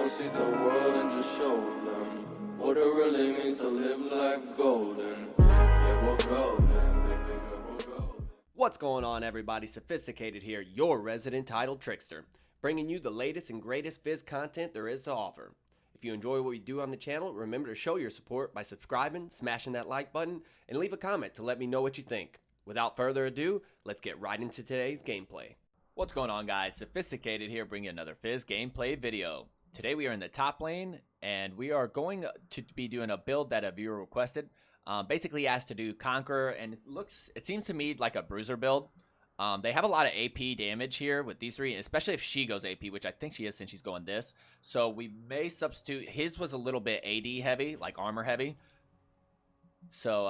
gon' see the world and just show them what it really means to live life golden. Yeah, we're golden, baby girl, we're golden. What's going on, everybody? Sophizzticated here, your resident title trickster, bringing you the latest and greatest Fizz content there is to offer. If you enjoy what we do on the channel, remember to show your support by subscribing, smashing that like button, and leave a comment to let me know what you think. Without further ado, let's get right into today's gameplay. What's going on, guys? Sophizzticated here, bringing another Fizz gameplay video. Today we are in the top lane, and we are going to be doing a build that a viewer requested. Basically asked to do Conqueror, and it seems to me like a bruiser build. They have a lot of AP damage here with these three, especially if she goes AP, which I think she is since she's going this. So we may substitute. His was a little bit AD heavy, like armor heavy. So,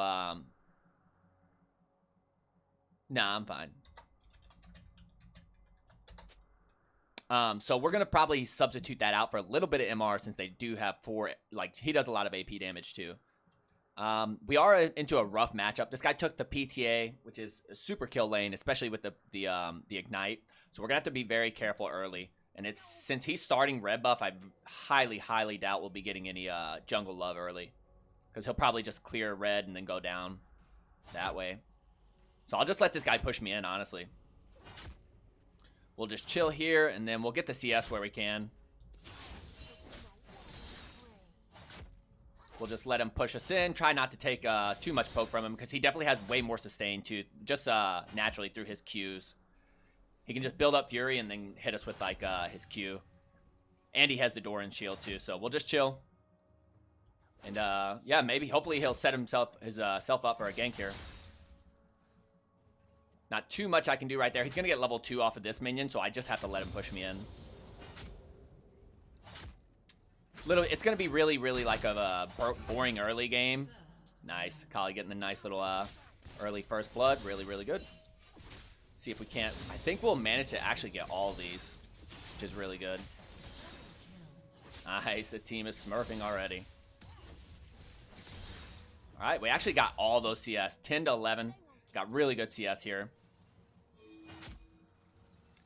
nah, I'm fine. So we're going to probably substitute that out for a little bit of MR since they do have 4, like he does a lot of AP damage too. We are into a rough matchup. This guy took the PTA, which is a super kill lane, especially with the Ignite. So we're going to have to be very careful early. And since he's starting red buff, I highly doubt we'll be getting any jungle love early. Because he'll probably just clear red and then go down that way. So I'll just let this guy push me in, honestly. We'll just chill here, and then we'll get the CS where we can. We'll just let him push us in. Try not to take too much poke from him, because he definitely has way more sustain, too. Just naturally through his Qs. He can just build up Fury and then hit us with, like, his Q. And he has the Doran shield, too, so we'll just chill. And, yeah, maybe, hopefully he'll set himself up for a gank here. Not too much I can do right there. He's going to get level 2 off of this minion, so I just have to let him push me in. It's going to be really like a boring early game. Nice. Kali getting the nice little early first blood. Really good. See if we can't. I think we'll manage to actually get all of these, which is really good. Nice. The team is smurfing already. All right. We actually got all those CS. 10 to 11. Got really good CS here.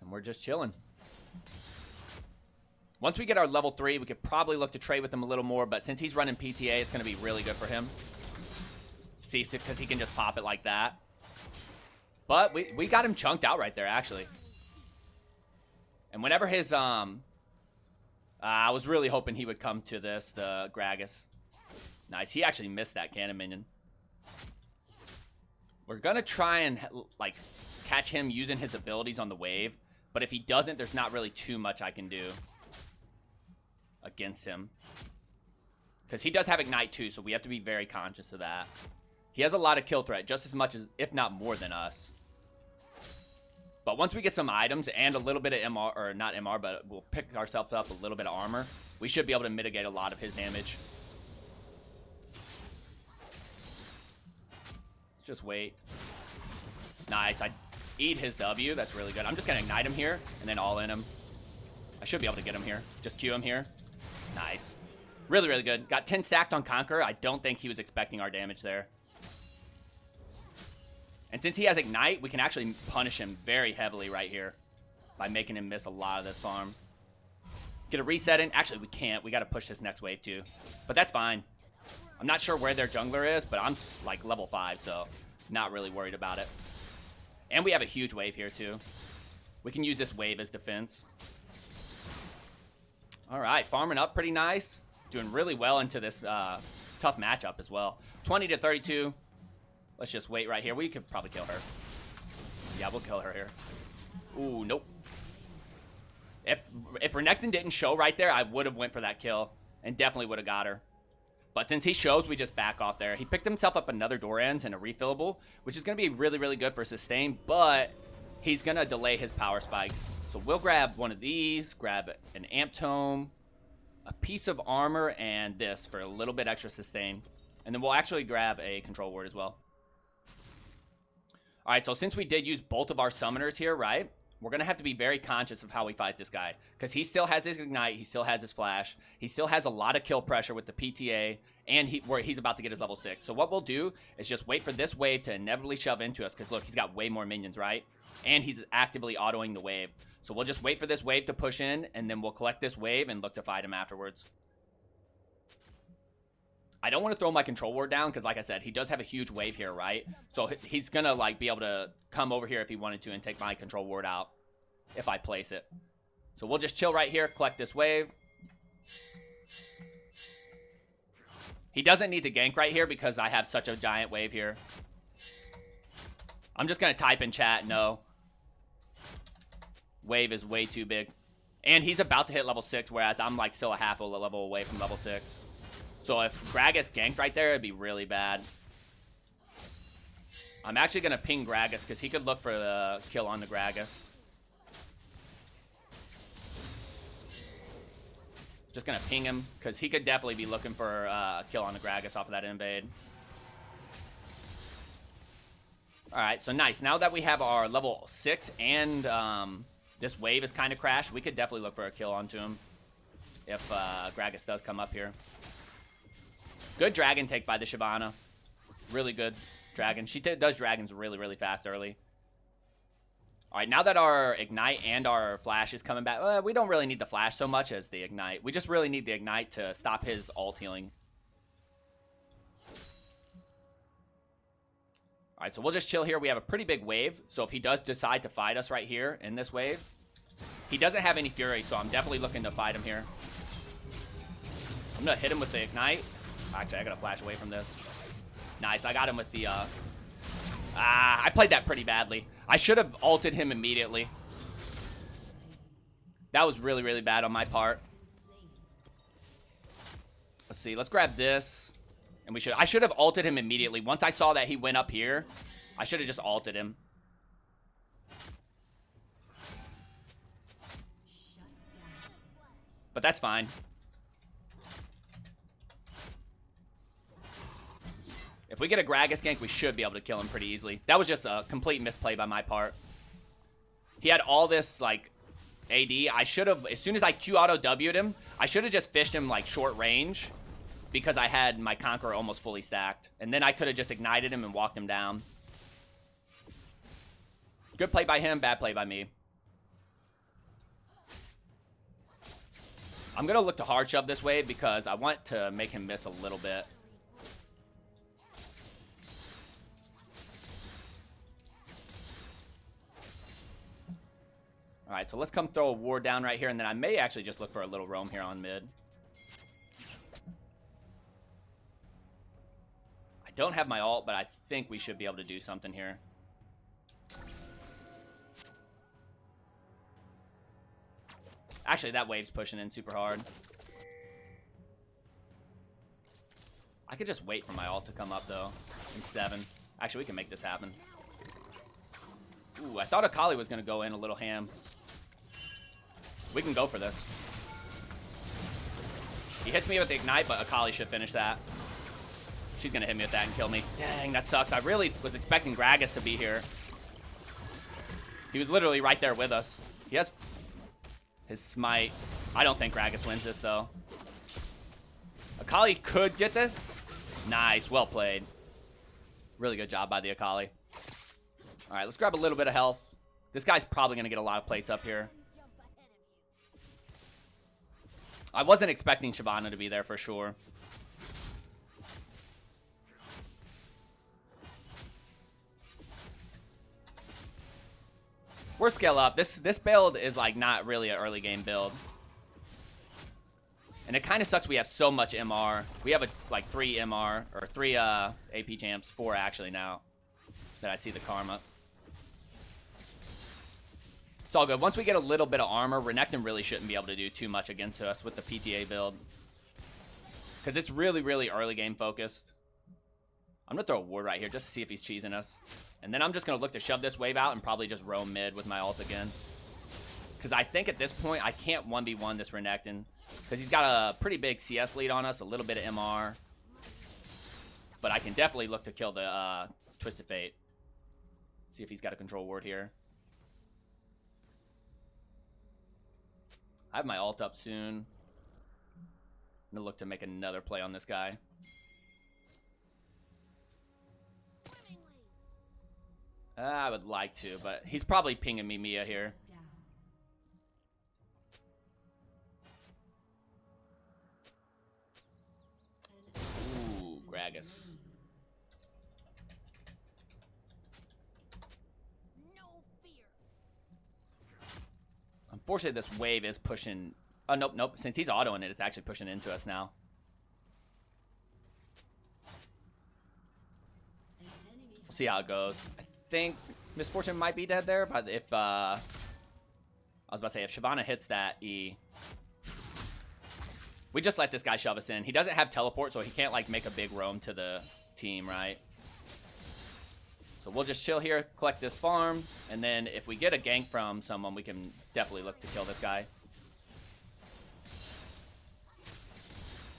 And we're just chilling. Once we get our level 3, we could probably look to trade with him a little more, but since he's running PTA, it's going to be really good for him. See, because he can just pop it like that. But we got him chunked out right there, actually. And whenever his, I was really hoping he would come to this, the Gragas. Nice. He actually missed that cannon minion. We're going to try and, like, catch him using his abilities on the wave. But if he doesn't, there's not really too much I can do against him. Because he does have Ignite too, so we have to be very conscious of that. He has a lot of kill threat, just as much as, if not more than us. But once we get some items and a little bit of MR, or not MR, but we'll pick ourselves up a little bit of armor, we should be able to mitigate a lot of his damage. Just wait. Nice. I eat his W. That's really good. I'm just going to ignite him here and then all in him. I should be able to get him here. Just Q him here. Nice. Really good. Got 10 stacked on Conqueror. I don't think he was expecting our damage there. And since he has Ignite, we can actually punish him very heavily right here by making him miss a lot of this farm. Get a reset in. Actually, we can't. We got to push this next wave too. But that's fine. I'm not sure where their jungler is, but I'm like level 5, so not really worried about it. And we have a huge wave here too. We can use this wave as defense. All right, farming up pretty nice. Doing really well into this tough matchup as well. 20 to 32. Let's just wait right here. We could probably kill her. Yeah, we'll kill her here. Ooh, nope. If Renekton didn't show right there, I would have went for that kill and definitely would have got her. But since he shows, we just back off there. He picked himself up another Doran's and a refillable, which is going to be really good for sustain, but he's going to delay his power spikes. So we'll grab one of these, grab an Amp Tome, a piece of armor, and this for a little bit extra sustain. And then we'll actually grab a Control Ward as well. All right, so since we did use both of our summoners here, right, we're going to have to be very conscious of how we fight this guy. Because he still has his Ignite. He still has his Flash. He still has a lot of kill pressure with the PTA. And he's about to get his level 6. So what we'll do is just wait for this wave to inevitably shove into us. Because look, he's got way more minions, right? And he's actively autoing the wave. So we'll just wait for this wave to push in. And then we'll collect this wave and look to fight him afterwards. I don't want to throw my control ward down because, like I said, he does have a huge wave here, right? So he's going to, like, be able to come over here if he wanted to and take my control ward out if I place it. So we'll just chill right here, collect this wave. He doesn't need to gank right here because I have such a giant wave here. I'm just going to type in chat, no. Wave is way too big. And he's about to hit level 6, whereas I'm, like, still a half a level away from level 6. So if Gragas ganked right there, it'd be really bad. I'm actually going to ping Gragas because he could look for the kill on the Gragas. Just going to ping him because he could definitely be looking for a kill on the Gragas off of that invade. Alright, so nice. Now that we have our level 6 and this wave is kind of crashed, we could definitely look for a kill onto him if Gragas does come up here. Good dragon take by the Shyvana. Really good dragon. She does dragons really, really fast early. Alright, now that our Ignite and our Flash is coming back, we don't really need the Flash so much as the Ignite. We just really need the Ignite to stop his ult healing. Alright, so we'll just chill here. We have a pretty big wave, so if he does decide to fight us right here in this wave, he doesn't have any Fury, so I'm definitely looking to fight him here. I'm going to hit him with the Ignite. Actually, I gotta flash away from this. Nice, I got him with the, I played that pretty badly. I should have ulted him immediately. That was really, really bad on my part. Let's see, let's grab this. And I should have ulted him immediately. Once I saw that he went up here, I should have just ulted him. But that's fine. If we get a Gragas gank, we should be able to kill him pretty easily. That was just a complete misplay by my part. He had all this, like, AD. I should have, as soon as I Q auto W'd him, I should have just fished him, like, short range. Because I had my Conqueror almost fully stacked. And then I could have just ignited him and walked him down. Good play by him, bad play by me. I'm going to look to hard shove this wave because I want to make him miss a little bit. Alright, so let's come throw a ward down right here, and then I may actually just look for a little roam here on mid. I don't have my ult, but I think we should be able to do something here. Actually, that wave's pushing in super hard. I could just wait for my ult to come up, though, in 7. Actually, we can make this happen. Ooh, I thought Akali was going to go in a little ham. We can go for this. He hits me with the Ignite, but Akali should finish that. She's going to hit me with that and kill me. Dang, that sucks. I really was expecting Gragas to be here. He was literally right there with us. He has his smite. I don't think Gragas wins this, though. Akali could get this. Nice. Well played. Really good job by the Akali. All right, let's grab a little bit of health. This guy's probably going to get a lot of plates up here. I wasn't expecting Shyvana to be there for sure. We're scale up. This build is like not really an early game build. And it kind of sucks we have so much MR. We have like 3 MR, or 3 AP champs, 4 actually now that I see the karma. It's all good. Once we get a little bit of armor, Renekton really shouldn't be able to do too much against us with the PTA build. Because it's really, really early game focused. I'm going to throw a ward right here just to see if he's cheesing us. And then I'm just going to look to shove this wave out and probably just roam mid with my ult again. Because I think at this point, I can't 1v1 this Renekton. Because he's got a pretty big CS lead on us, a little bit of MR. But I can definitely look to kill the Twisted Fate. See if he's got a control ward here. I have my ult up soon. I'm gonna look to make another play on this guy. I would like to, but he's probably pinging me Mia here. Ooh, Gragas. Unfortunately, this wave is pushing... Oh, nope, nope. Since he's autoing it, it's actually pushing into us now. We'll see how it goes. I think Misfortune might be dead there, but if... I was about to say, if Shyvana hits that E... We just let this guy shove us in. He doesn't have teleport, so he can't, like, make a big roam to the team, right? So we'll just chill here, collect this farm, and then if we get a gank from someone, we can definitely look to kill this guy.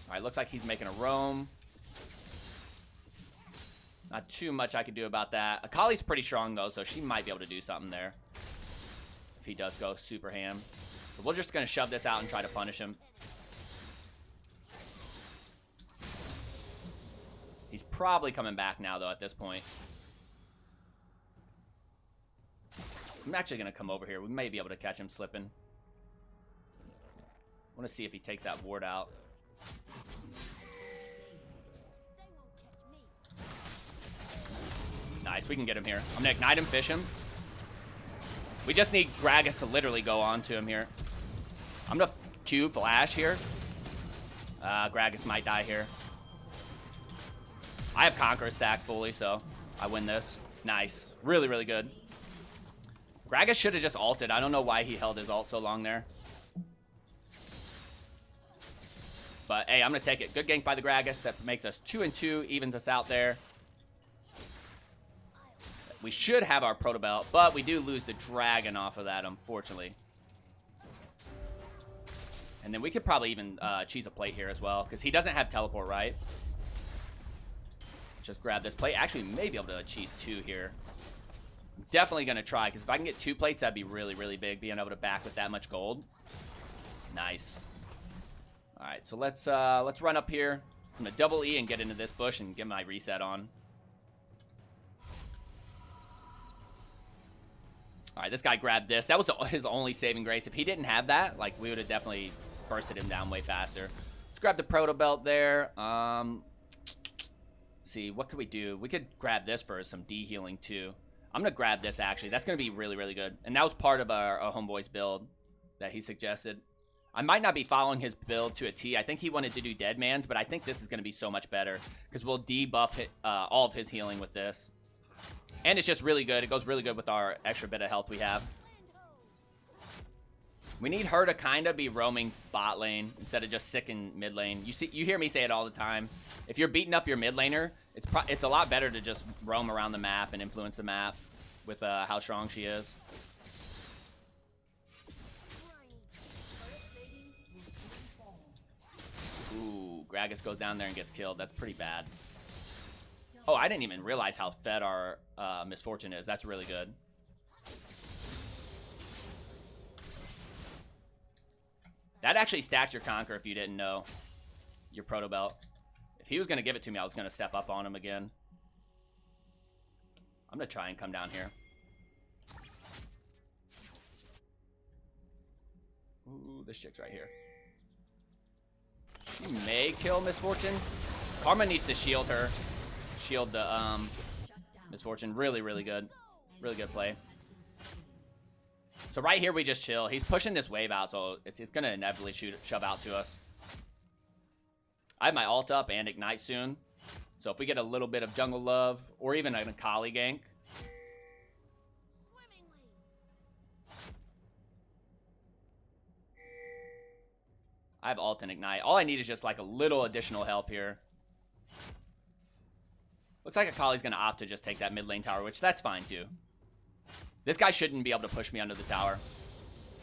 Alright, looks like he's making a roam. Not too much I could do about that. Akali's pretty strong, though, so she might be able to do something there. If he does go super ham. So we're just going to shove this out and try to punish him. He's probably coming back now, though, at this point. I'm actually going to come over here. We may be able to catch him slipping. I want to see if he takes that ward out. Nice, we can get him here. I'm going to ignite him, fish him. We just need Gragas to literally go on to him here. I'm going to Q flash here. Gragas might die here. I have Conqueror stacked fully, so I win this. Nice. Really, really good. Gragas should have just ulted. I don't know why he held his ult so long there. But, hey, I'm going to take it. Good gank by the Gragas. That makes us 2-2, evens us out there. We should have our Proto Belt, but we do lose the Dragon off of that, unfortunately. And then we could probably even cheese a plate here as well, because he doesn't have teleport, right? Just grab this plate. Actually, we may be able to cheese 2 here. I'm definitely going to try, because if I can get 2 plates, that'd be really, really big, being able to back with that much gold. Nice. All right, so let's run up here. I'm going to double E and get into this bush and get my reset on. All right, this guy grabbed this. That was his only saving grace. If he didn't have that, like, we would have definitely bursted him down way faster. Let's grab the Proto Belt there. See, what could we do? We could grab this for some D-healing, too. I'm going to grab this, actually. That's going to be really, really good. And that was part of our homeboy's build that he suggested. I might not be following his build to a T. I think he wanted to do Dead Man's, but I think this is going to be so much better because we'll debuff all of his healing with this. And it's just really good. It goes really good with our extra bit of health we have. We need her to kind of be roaming bot lane instead of just sicking mid lane. You hear me say it all the time. If you're beating up your mid laner, it's a lot better to just roam around the map and influence the map with how strong she is. Ooh, Gragas goes down there and gets killed. That's pretty bad. Oh, I didn't even realize how fed our Misfortune is. That's really good. That actually stacks your Conqueror if you didn't know. Your Proto Belt. If he was going to give it to me, I was going to step up on him again. I'm going to try and come down here. Ooh, this chick's right here. She may kill Misfortune. Karma needs to shield her. Shield the Misfortune. Really, really good. Really good play. So right here we just chill. He's pushing this wave out, so it's going to inevitably shove out to us. I have my ult up and Ignite soon. So if we get a little bit of jungle love, or even an Akali gank. I have ult and Ignite. All I need is just like a little additional help here. Looks like Akali's going to opt to just take that mid lane tower, which that's fine too. This guy shouldn't be able to push me under the tower.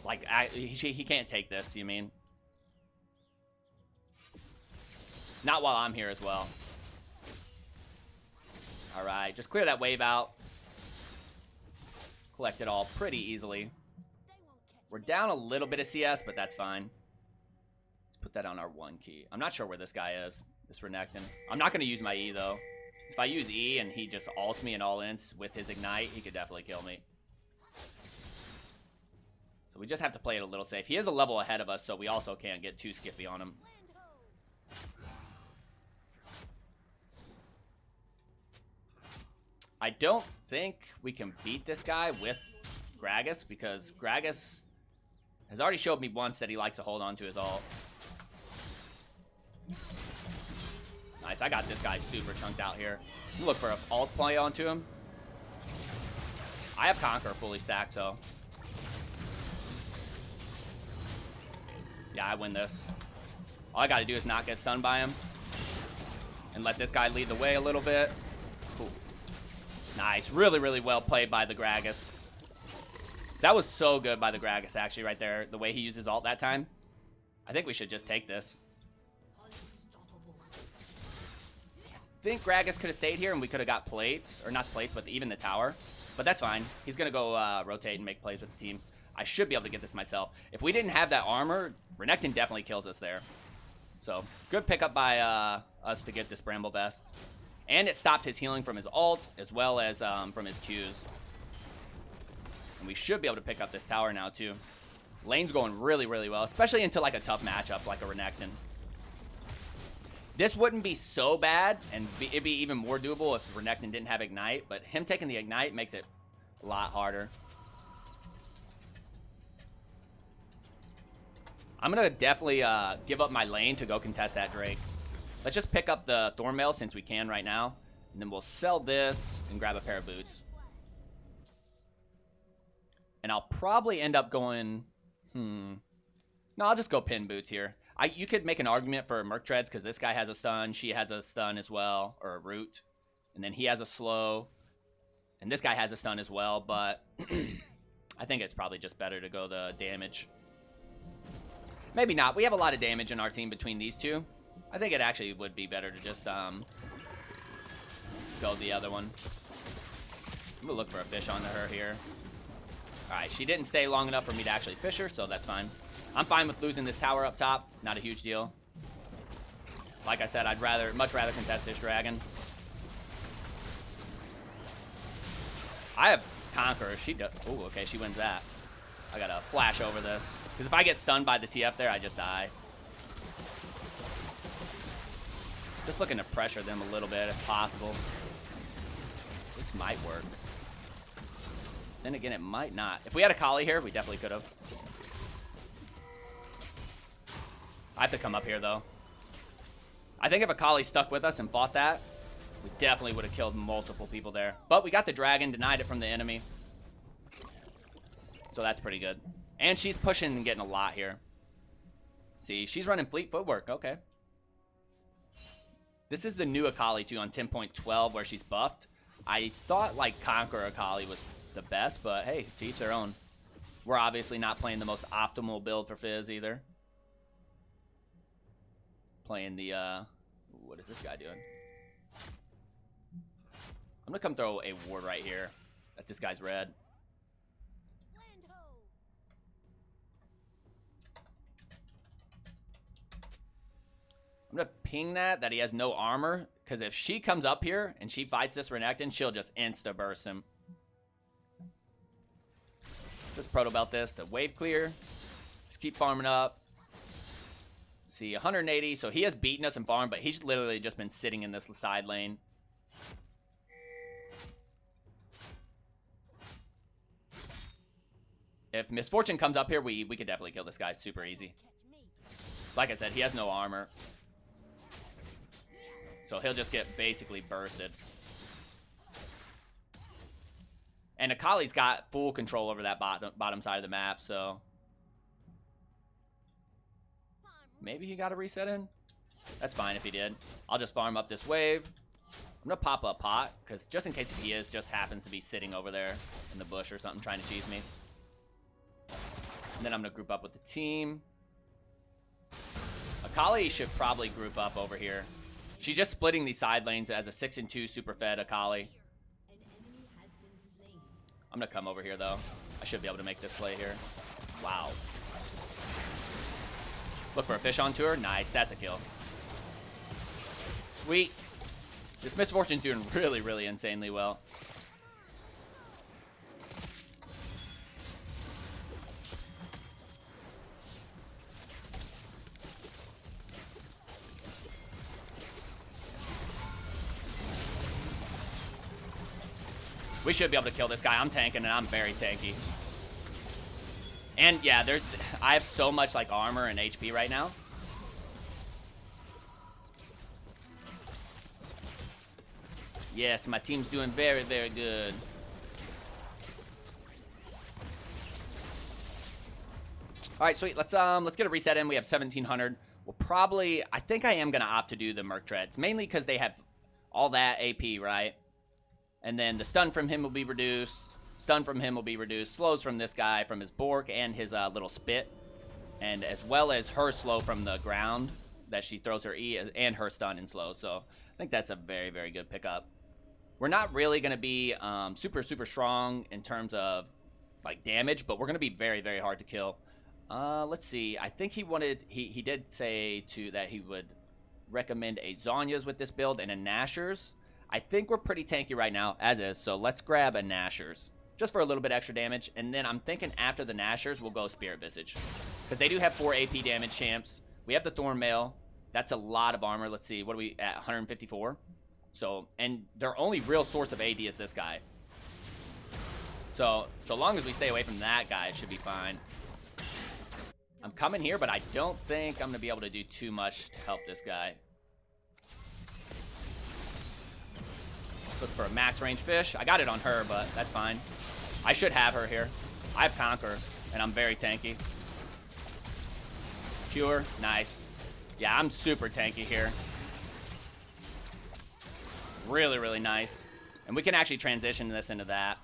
Like, he can't take this, you mean? Not while I'm here as well. Alright, just clear that wave out. Collect it all pretty easily. We're down a little bit of CS, but that's fine. Let's put that on our 1 key. I'm not sure where this guy is, this Renekton. I'm not going to use my E, though. If I use E and he just ults me and all-ins with his Ignite, he could definitely kill me. So we just have to play it a little safe. He is a level ahead of us, so we also can't get too skippy on him. I don't think we can beat this guy with Gragas, because Gragas has already showed me once that he likes to hold on to his ult. Nice, I got this guy super chunked out here. Look for an ult play onto him. I have Conqueror fully stacked, so... yeah, I win this. All I gotta do is not get stunned by him. And let this guy lead the way a little bit. Cool. Nice, really, really well played by the Gragas. That was so good by the Gragas, actually, right there. The way he used his ult that time. I think we should just take this. I think Gragas could have stayed here and we could have got plates. Or not plates, but even the tower. But that's fine. He's going to go rotate and make plays with the team. I should be able to get this myself. If we didn't have that armor, Renekton definitely kills us there. So, good pickup by us to get this Bramble Vest. And it stopped his healing from his ult, as well as from his Qs. And we should be able to pick up this tower now, too. Lane's going really, really well, especially into like a tough matchup like a Renekton. This wouldn't be so bad, and it'd be even more doable if Renekton didn't have Ignite, but him taking the Ignite makes it a lot harder. I'm going to definitely give up my lane to go contest that Drake. Let's just pick up the Thornmail since we can right now, and then we'll sell this and grab a pair of boots. And I'll probably end up going... no, I'll just go pin boots here. You could make an argument for Merc Treads because this guy has a stun. She has a stun as well, or a root. And then he has a slow. And this guy has a stun as well, but I think it's probably just better to go the damage. Maybe not. We have a lot of damage in our team between these two. I think it actually would be better to just go the other one. I'm going to look for a fish onto her here. Alright, she didn't stay long enough for me to actually fish her, so that's fine. I'm fine with losing this tower up top. Not a huge deal. Like I said, I'd much rather contest this dragon. I have Conqueror. She does. Oh, okay, she wins that. I gotta flash over this. Because if I get stunned by the TF there, I just die. Just looking to pressure them a little bit if possible. This might work. Then again, it might not. If we had a Kali here, we definitely could have. I have to come up here, though. I think if a Kali stuck with us and fought that, we definitely would have killed multiple people there. But we got the dragon, denied it from the enemy. So that's pretty good. And she's pushing and getting a lot here. See, she's running fleet footwork. Okay. This is the new Akali, too, on 10.12, where she's buffed. I thought, like, Conqueror Akali was the best, but hey, to each their own. We're obviously not playing the most optimal build for Fizz either. Playing the, what is this guy doing? I'm gonna come throw a ward right here at this guy's red. I'm gonna ping that he has no armor, because if she comes up here and she fights this Renekton, she'll just insta-burst him. Just proto belt this to wave clear. Just keep farming up. See, 180, so he has beaten us in farm, but he's literally just been sitting in this side lane. If Misfortune comes up here, we could definitely kill this guy super easy. Like I said, he has no armor. So he'll just get basically bursted. And Akali's got full control over that bottom side of the map, so... maybe he got a reset in? That's fine if he did. I'll just farm up this wave. I'm going to pop a pot, because just in case if he is, just happens to be sitting over there in the bush or something trying to cheese me. And then I'm going to group up with the team. Akali should probably group up over here. She's just splitting these side lanes as a 6-2 super fed Akali. I'm going to come over here, though. I should be able to make this play here. Wow. Look for a fish on tour. Nice. That's a kill. Sweet. This Miss Fortune's doing really, really insanely well. We should be able to kill this guy. I'm tanking, and I'm very tanky. And yeah, I have so much like armor and HP right now. Yes, my team's doing very, very good. All right, sweet. Let's get a reset in. We have 1700. We'll probably, I think I am gonna opt to do the Merc Treads, mainly because they have all that AP, right? And then the stun from him will be reduced. Stun from him will be reduced. Slows from this guy, from his Bork and his little spit. And as well as her slow from the ground that she throws her E and her stun and slow. So I think that's a very, very good pickup. We're not really going to be super, super strong in terms of like damage, but we're going to be very, very hard to kill. Let's see. I think he did say that he would recommend a Zonya's with this build and a Nashor's. I think we're pretty tanky right now, as is, so let's grab a Nashor's, just for a little bit extra damage, and then I'm thinking after the Nashor's, we'll go Spirit Visage, because they do have 4 AP damage champs. We have the Thorn Mail. That's a lot of armor. Let's see, what are we at, 154? So, and their only real source of AD is this guy. So long as we stay away from that guy, it should be fine. I'm coming here, but I don't think I'm going to be able to do too much to help this guy. Look for a max range fish. I got it on her, but that's fine. I should have her here. I have Conqueror, and I'm very tanky. Cure, nice. Yeah, I'm super tanky here. Really, really nice. And we can actually transition this into that.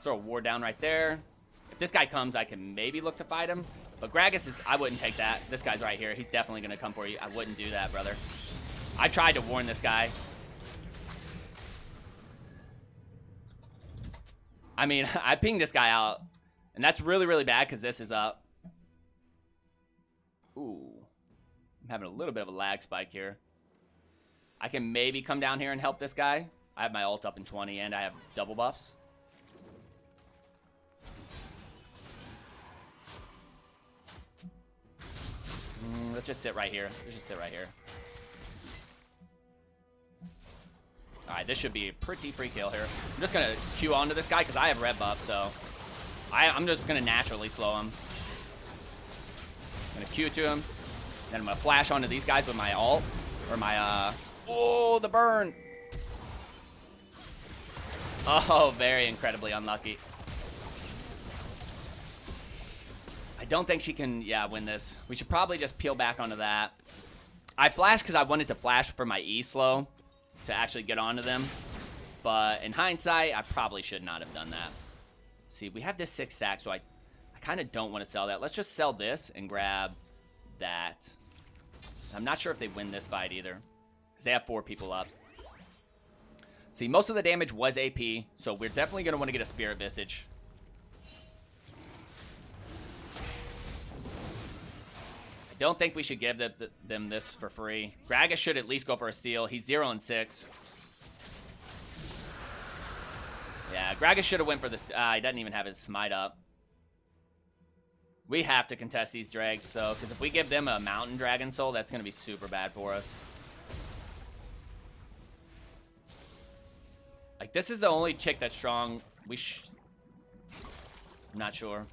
Throw a ward down right there. If this guy comes, I can maybe look to fight him. But Gragas is, I wouldn't take that. This guy's right here. He's definitely going to come for you. I wouldn't do that, brother. I tried to warn this guy. I mean, I pinged this guy out, and that's really, really bad because this is up. Ooh. I'm having a little bit of a lag spike here. I can maybe come down here and help this guy. I have my ult up in 20, and I have double buffs. Let's just sit right here. Let's just sit right here. Alright, this should be a pretty free kill here. I'm just going to Q onto this guy because I have red buff, so I'm just going to naturally slow him. I'm going to Q to him. Then I'm going to flash onto these guys with my ult. Or my, oh, the burn! Oh, very incredibly unlucky. I don't think she can, win this. We should probably just peel back onto that. I flashed because I wanted to flash for my E slow to actually get onto them. But in hindsight, I probably should not have done that. See, we have this 6 stack, so I kind of don't want to sell that. Let's just sell this and grab that. I'm not sure if they win this fight either, because they have 4 people up. See, most of the damage was AP, so we're definitely going to want to get a Spirit Visage. I don't think we should give them this for free. Gragas should at least go for a steal. He's 0 and 6. Yeah, Gragas should have went for this. He doesn't even have his smite up. We have to contest these drags, though, because if we give them a Mountain Dragon Soul, that's going to be super bad for us. Like, this is the only chick that's strong. I'm not sure.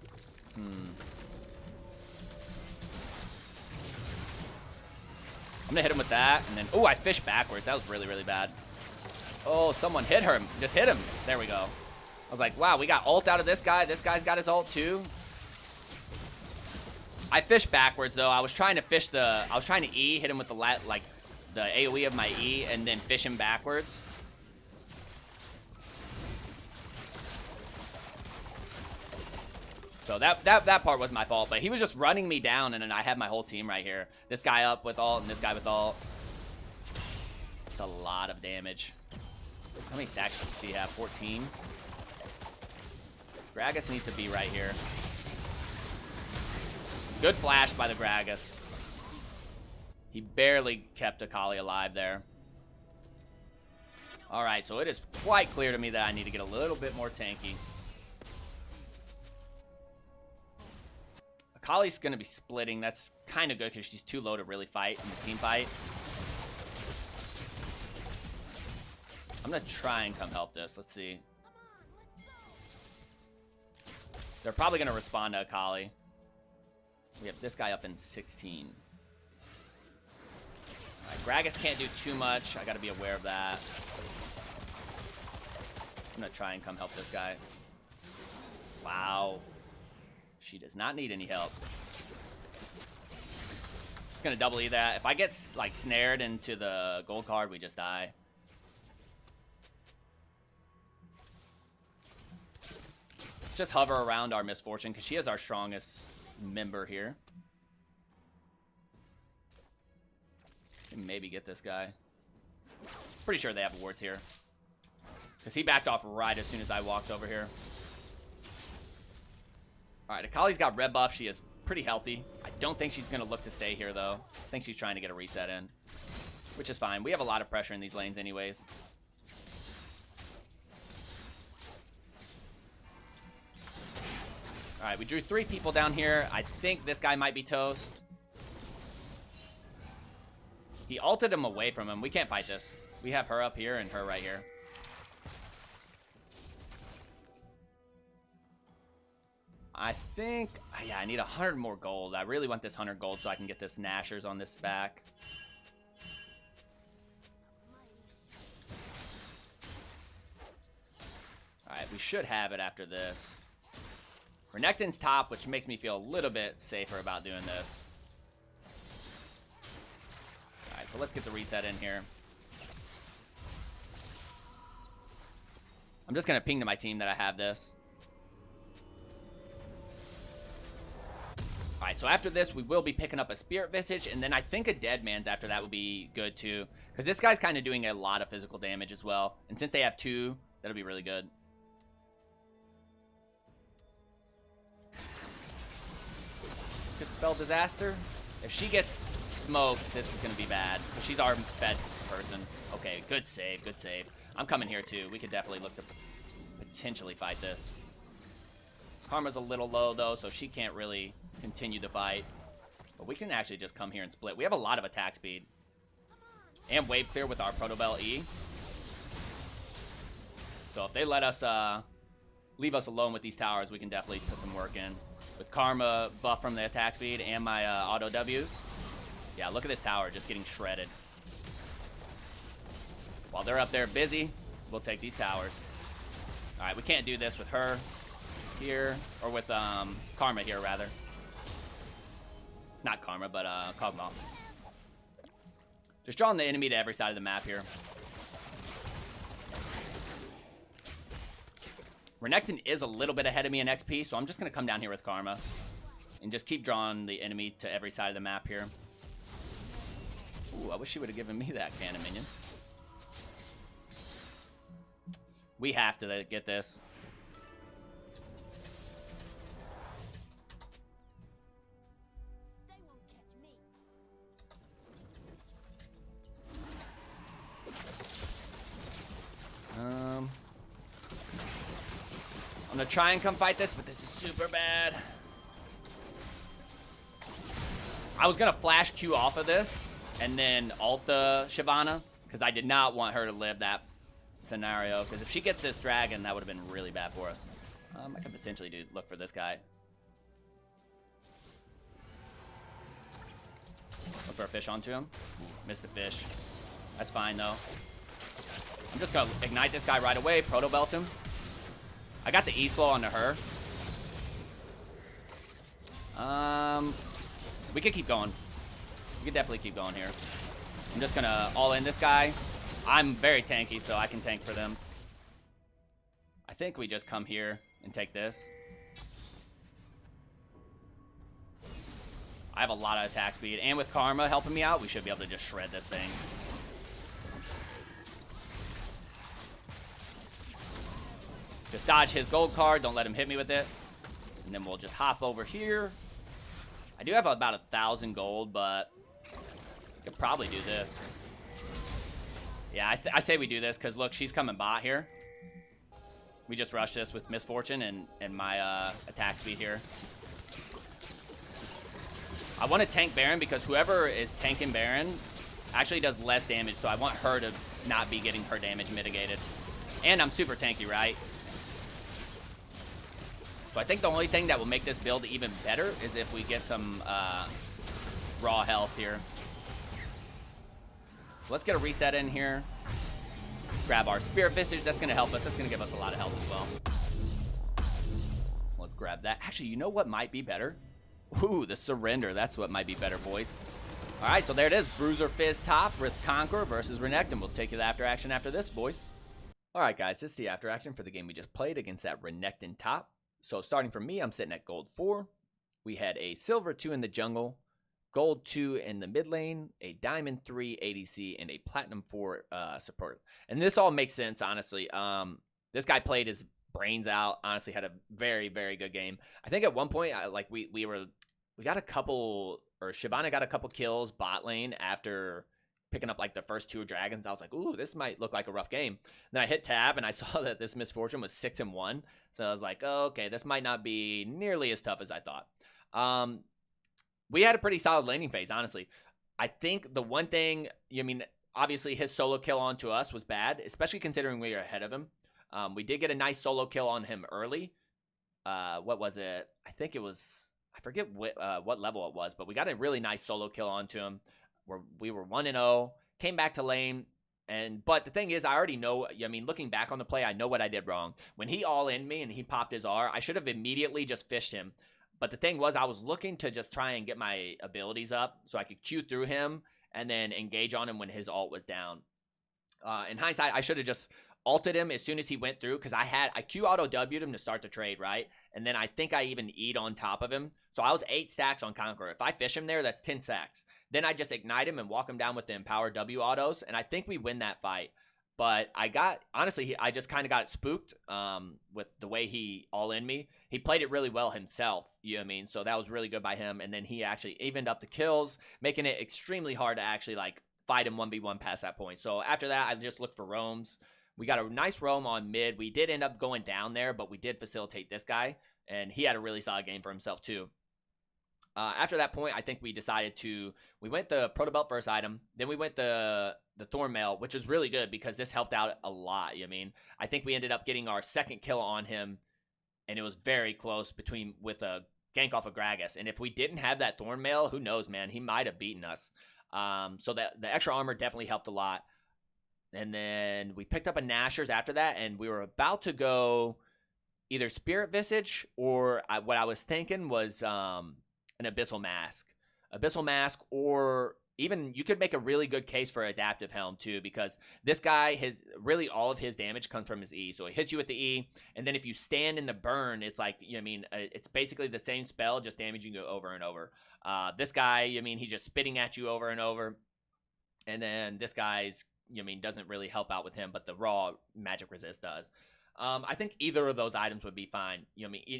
I'm gonna hit him with that, and then, oh, I fished backwards. That was really, really bad. Oh, someone hit her. Just hit him. There we go. I was like, wow, we got ult out of this guy. This guy's got his ult too. I fished backwards though. I was trying to fish I was trying to E, hit him with the the AoE of my E, and then fish him backwards. So that part was my fault, but he was just running me down, and then I had my whole team right here. This guy up with ult, and this guy with ult. It's a lot of damage. How many stacks does he have? 14? Gragas needs to be right here. Good flash by the Gragas. He barely kept Akali alive there. Alright, so it is quite clear to me that I need to get a little bit more tanky. Akali's going to be splitting. That's kind of good because she's too low to really fight in the team fight. I'm going to try and come help this. Let's see. They're probably going to respond to Akali. We have this guy up in 16. Alright, Gragas can't do too much. I got to be aware of that. I'm going to try and come help this guy. Wow. She does not need any help. Just going to double E that. If I get, like, snared into the gold card, we just die. Just hover around our misfortune, because she is our strongest member here. Maybe get this guy. Pretty sure they have wards here. Because he backed off right as soon as I walked over here. Alright, Akali's got red buff. She is pretty healthy. I don't think she's going to look to stay here, though. I think she's trying to get a reset in. Which is fine. We have a lot of pressure in these lanes anyways. Alright, we drew 3 people down here. I think this guy might be toast. He ulted him away from him. We can't fight this. We have her up here and her right here. I think... yeah, I need 100 more gold. I really want this 100 gold so I can get this Nashers on this back. Alright, we should have it after this. Renekton's top, which makes me feel a little bit safer about doing this. Alright, so let's get the reset in here. I'm just going to ping to my team that I have this. Alright, so after this, we will be picking up a Spirit Visage, and then I think a Dead Man's after that would be good too. Because this guy's kind of doing a lot of physical damage as well. And since they have 2, that'll be really good. This could spell disaster. If she gets smoked, this is going to be bad. She's our fed person. Okay, good save, good save. I'm coming here too. We could definitely look to potentially fight this. Karma's a little low though, so she can't really continue the fight. But we can actually just come here and split. We have a lot of attack speed. And wave clear with our Proto Bell E. So if they let us leave us alone with these towers, we can definitely put some work in. With Karma buff from the attack speed and my auto Ws. Yeah, look at this tower just getting shredded. While they're up there busy, we'll take these towers. Alright, we can't do this with her here, or with Karma here, rather. Not Karma, but Kog'Maw. Just drawing the enemy to every side of the map here. Renekton is a little bit ahead of me in XP, so I'm just going to come down here with Karma. And just keep drawing the enemy to every side of the map here. Ooh, I wish she would have given me that cannon minion. We have to get this. I'm gonna try and come fight this, but this is super bad. I was gonna flash Q off of this and then ult the Shyvana because I did not want her to live that scenario, because if she gets this dragon, that would have been really bad for us. I could potentially look for this guy. Look for a fish onto him. Missed the fish. That's fine though. I'm just gonna ignite this guy right away, proto belt him. I got the E slow onto her. We could keep going. We could definitely keep going here. I'm just gonna all in this guy. I'm very tanky, so I can tank for them. I think we just come here and take this. I have a lot of attack speed, and with Karma helping me out, we should be able to just shred this thing. Just dodge his gold card, don't let him hit me with it. And then we'll just hop over here. I do have about 1,000 gold, but I could probably do this. Yeah, I say we do this because, look, she's coming bot here. We just rush this with Misfortune and my attack speed here. I want to tank Baron because whoever is tanking Baron actually does less damage, so I want her to not be getting her damage mitigated. And I'm super tanky, right? So I think the only thing that will make this build even better is if we get some raw health here. Let's get a reset in here. Grab our Spirit Visage. That's going to help us. That's going to give us a lot of health as well. Let's grab that. Actually, you know what might be better? Ooh, the Surrender. That's what might be better, boys. All right, so there it is. Bruiser Fizz top with Conqueror versus Renekton. We'll take you to the after action after this, boys. All right, guys. This is the after action for the game we just played against that Renekton top. So starting from me, I'm sitting at gold 4. We had a silver 2 in the jungle, gold 2 in the mid lane, a diamond 3 ADC, and a platinum 4 support. And this all makes sense, honestly. This guy played his brains out. Honestly, had a very, very good game. I think at one point, we got a couple, or Shyvana got a couple kills bot lane after picking up like the first 2 dragons. I was like, ooh, this might look like a rough game. Then I hit tab and I saw that this Misfortune was 6-1. So I was like, oh, okay, this might not be nearly as tough as I thought. We had a pretty solid laning phase, honestly. I think the one thing, obviously his solo kill onto us was bad, especially considering we were ahead of him. We did get a nice solo kill on him early. What was it? I think it was, I forget what level it was, but we got a really nice solo kill onto him. We were 1-0, came back to lane, but the thing is, I already know, looking back on the play, I know what I did wrong. When he all-in me and he popped his R, I should have immediately just fished him. But the thing was, I was looking to just try and get my abilities up so I could Q through him and then engage on him when his ult was down. In hindsight, I should have just ulted him as soon as he went through because I Q auto W'd him to start the trade, right? And then I think I even E'd on top of him. So I was 8 stacks on Conqueror. If I fish him there, that's 10 stacks. Then I just ignite him and walk him down with the Empower W autos, and I think we win that fight. But honestly, I just kind of got spooked with the way he all-in me. He played it really well himself, you know what I mean? So that was really good by him. And then he actually evened up the kills, making it extremely hard to actually fight him 1v1 past that point. So after that, I just looked for roams. We got a nice roam on mid. We did end up going down there, but we did facilitate this guy, and he had a really solid game for himself too. After that point, I think we went the Proto Belt first item, then we went the Thorn Mail, which is really good because this helped out a lot. I think we ended up getting our second kill on him, and it was very close with a gank off of Gragas. And if we didn't have that Thorn Mail, who knows, man, he might have beaten us. So that the extra armor definitely helped a lot. And then we picked up a Nashor's after that, and we were about to go either Spirit Visage or what I was thinking was an Abyssal Mask. Abyssal Mask, or even you could make a really good case for Adaptive Helm too, because this guy, really all of his damage comes from his E. So he hits you with the E, and then if you stand in the burn, it's like, it's basically the same spell, just damaging you over and over. This guy, he's just spitting at you over and over. And then this guy's, doesn't really help out with him, but the raw magic resist does. I think either of those items would be fine.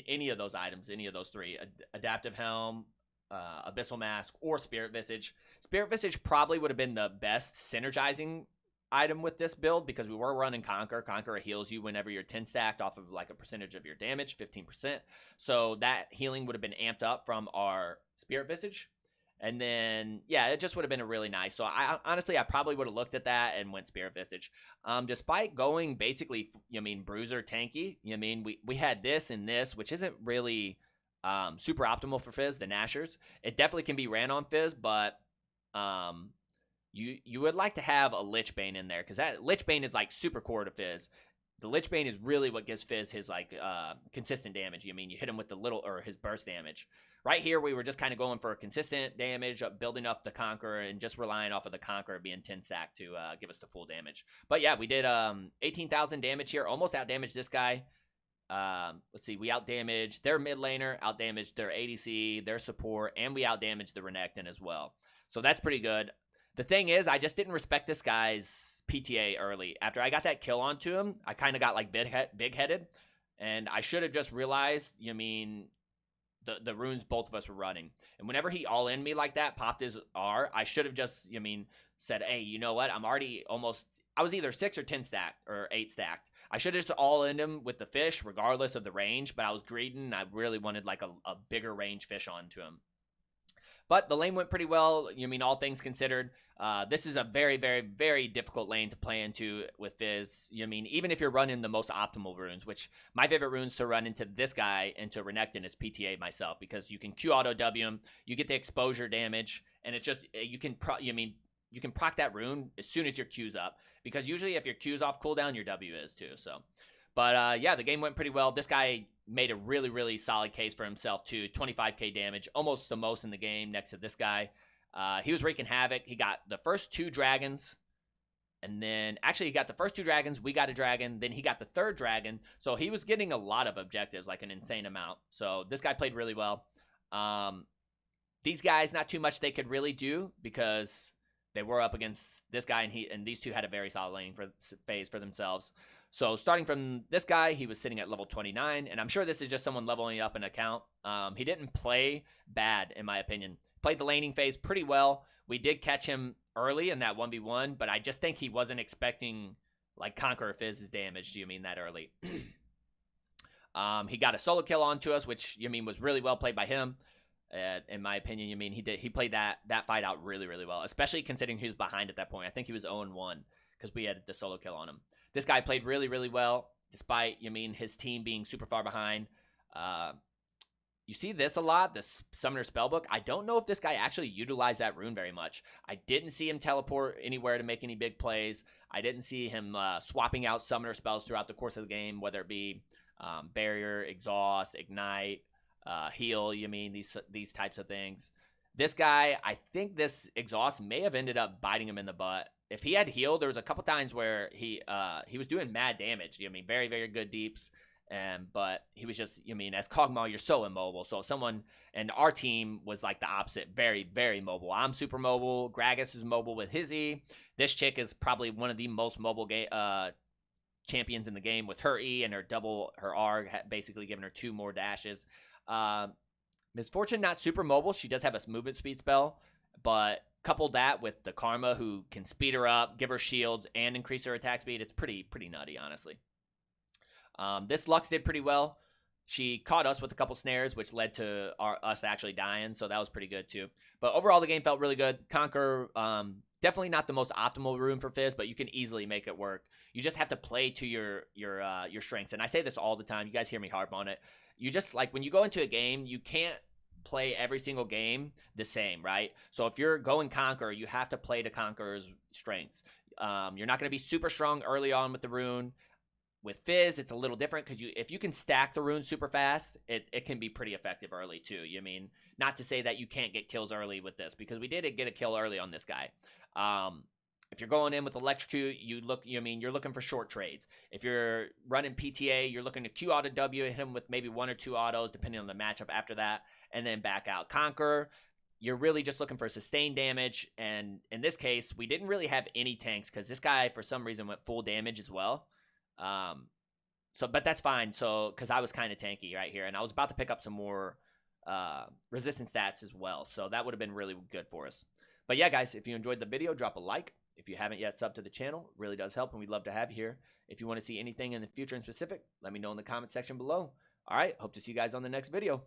Any of those items, any of those 3, Adaptive Helm, Abyssal Mask, or Spirit Visage. Spirit Visage probably would have been the best synergizing item with this build because we were running Conqueror. Conqueror heals you whenever you're 10 stacked off of a percentage of your damage, 15%. So that healing would have been amped up from our Spirit Visage. And then, yeah, it just would have been a really nice. So I honestly probably would have looked at that and went Spirit Visage. Despite going basically, Bruiser Tanky, we had this and this, which isn't really super optimal for Fizz, the Nashers. It definitely can be ran on Fizz, but you would like to have a Lich Bane in there because that Lich Bane is super core to Fizz. The Lich Bane is really what gives Fizz his consistent damage. You hit him with his burst damage. Right here, we were just kind of going for consistent damage, building up the Conqueror, and just relying off of the Conqueror being 10 stack to give us the full damage. But yeah, we did 18,000 damage here, almost outdamaged this guy. Let's see, we outdamaged their mid laner, outdamaged their ADC, their support, and we outdamaged the Renekton as well. So that's pretty good. The thing is, I just didn't respect this guy's PTA early. After I got that kill onto him, I kind of got big-headed, and I should have just realized, the runes both of us were running. And whenever he all in me like that, popped his R, I should have just, said, hey, you know what? I was either 6 or 10 stacked or 8 stacked. I should have just all in him with the fish, regardless of the range, but I was greedy and I really wanted like a bigger range fish onto him. But the lane went pretty well, all things considered. This is a very, very, very difficult lane to play into with Fizz. Even if you're running the most optimal runes, which my favorite runes to run into this guy, into Renekton, is PTA myself, because you can Q auto W him, you get the exposure damage, and it's just, you can proc that rune as soon as your Q's up, because usually if your Q's off cooldown, your W is too, so. But yeah, the game went pretty well. This guy made a really, really solid case for himself too. 25k damage, almost the most in the game next to this guy. He was wreaking havoc. He got the first 2 dragons, and then actually he got the first 2 dragons. We got a dragon. Then he got the 3rd dragon. So he was getting a lot of objectives, like an insane amount. So this guy played really well. These guys, not too much they could really do, because they were up against this guy, and these two had a very solid lane phase for themselves. So starting from this guy, he was sitting at level 29, and I'm sure this is just someone leveling up an account. He didn't play bad, in my opinion. Played the laning phase pretty well. We did catch him early in that 1v1, but I just think he wasn't expecting like Conqueror Fizz's damage. Do you mean that early? He got a solo kill onto us, which was really well played by him. In my opinion, he played that fight out really, really well, especially considering he was behind at that point. I think he was 0-1 because we had the solo kill on him. This guy played really, really well, despite, his team being super far behind. You see this a lot, this Summoner Spellbook. I don't know if this guy actually utilized that rune very much. I didn't see him teleport anywhere to make any big plays. I didn't see him swapping out Summoner spells throughout the course of the game, whether it be Barrier, Exhaust, Ignite, Heal, these types of things. This guy, I think this Exhaust may have ended up biting him in the butt. If he had healed, there was a couple times where he was doing mad damage. Very, very good deeps. But he was just, as Kog'Maw, you're so immobile. So someone, and our team was like the opposite, very, very mobile. I'm super mobile. Gragas is mobile with his E. This chick is probably one of the most mobile champions in the game with her E and her R, basically giving her 2 more dashes. Misfortune, not super mobile. She does have a movement speed spell, but couple that with the Karma, who can speed her up, give her shields, and increase her attack speed. It's pretty nutty, honestly. This Lux did pretty well. She caught us with a couple snares, which led to us actually dying, so that was pretty good too. But overall, the game felt really good. Conqueror, definitely not the most optimal rune for Fizz, but you can easily make it work. You just have to play to your strengths, and I say this all the time. You guys hear me harp on it. You just, like, when you go into a game, you can't play every single game the same, right? So if you're going Conqueror, you have to play to Conqueror's strengths. You're not going to be super strong early on with the rune. With Fizz, it's a little different, because if you can stack the rune super fast, it can be pretty effective early too. Not to say that you can't get kills early with this, because we did get a kill early on this guy. If you're going in with Electrocute, you're looking for short trades. If you're running PTA, you're looking to Q auto W, hit him with maybe 1 or 2 autos, depending on the matchup after that, and then back out. Conqueror, you're really just looking for sustained damage, and in this case, we didn't really have any tanks, because this guy, for some reason, went full damage as well. But that's fine, because I was kind of tanky right here, and I was about to pick up some more resistance stats as well, so that would have been really good for us. But yeah, guys, if you enjoyed the video, drop a like. If you haven't yet subbed to the channel, it really does help, and we'd love to have you here. If you want to see anything in the future in specific, let me know in the comment section below. All right, hope to see you guys on the next video.